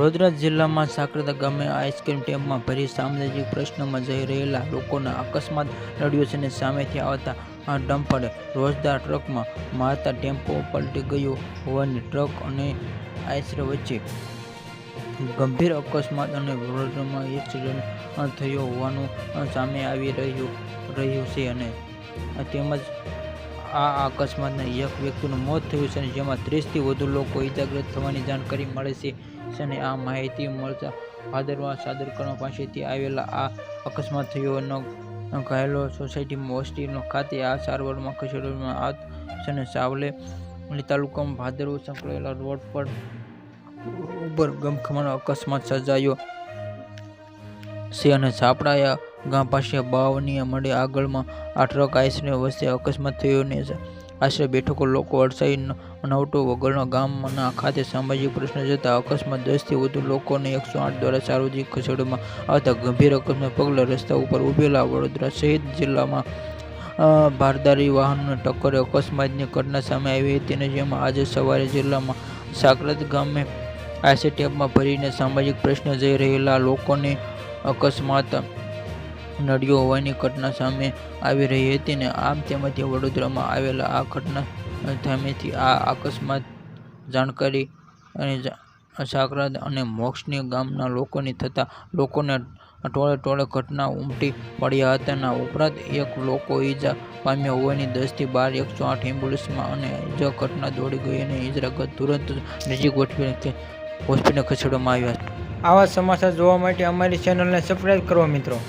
વડોદરા જિલ્લામાં સાકરદા ગામે આઈસ્ક્રીમ ટેમ્પમાં ભરી સામાજિક પ્રશ્નોમાં જઈ રહેલા લોકોના અકસ્માત નડ્યો છે અને સામેથી આવતા આ ડમ્પરે રોજદાર ટ્રકમાં મારતા ટેમ્પો પલટી ગયો હોવાની ટ્રક અને આઈસર વચ્ચે ગંભીર અકસ્માત અને વડોદરામાં એક્સિડન્ટ થયો હોવાનું સામે આવી રહ્યું છે અને તેમજ આ અકસ્માતમાં એક વ્યક્તિનું મોત થયું છે અને જેમાં 30થી વધુ લોકો ઇજાગ્રસ્ત થવાની જાણકારી મળે છે અને આ માહિતી મળતા ભાદરવા સાદરકર્ણ પાસેથી આવેલા આ અકસ્માત થયો અને ઘાયલો સોસાયટીમાં હોસ્પિટલ ખાતે આ સારવારમાં ખસેડવામાં આવ્યા છે અને સાવલી તાલુકામાં ભાદરવા સંકળાયેલા રોડ પર ઉપર ગમખાનો અકસ્માત સર્જાયો છે અને સાપડાયા ગામ પાસે બાવનીયા મળે આગળમાં આ ટ્રક આશરે વચ્ચે અકસ્માત થયો ને આશરે બેઠકો લોકો અડસાઈ નવટો વગરના ગામના ખાતે સામાજિક પ્રશ્ન જતા અકસ્માત 10થી વધુ લોકોને 108 દ્વારા સાર્વજનિક ખસેડવામાં આવતા ગંભીર અકસ્માત પગલે રસ્તા ઉપર ઉભેલા વડોદરા સહિત જિલ્લામાં ભારદારી વાહનોને ટક્કરે અકસ્માતની ઘટના સામે આવી હતી અને જેમાં આજે સવારે જિલ્લામાં સાકરદ ગામે આઈસર ટેમ્પમાં ભરીને સામાજિક પ્રશ્ન જઈ રહેલા લોકોને અકસ્માત નડ્યો હોવાની ઘટના સામે આવી રહી હતી ને આમ તેમાંથી વડોદરામાં આવેલા આ ઘટના સામેથી આ અકસ્માત જાણકારી અને સાકરદ અને મોક્ષની ગામના લોકોની થતા લોકોને ટોળે ઘટના ઉમટી પડ્યા હતા અને ઉપરાંત એક લોકો ઈજા પામ્યા હોવાની 10થી 12 108 એમ્બ્યુલન્સમાં અને ઈજા ઘટના દોડી ગઈ અને ઈજાગ્રસ્ત તુરંત નજીક હોસ્પિટલ ખસેડવામાં આવ્યા. આવા સમાચાર જોવા માટે અમારી ચેનલને સબસ્ક્રાઇબ કરો મિત્રો.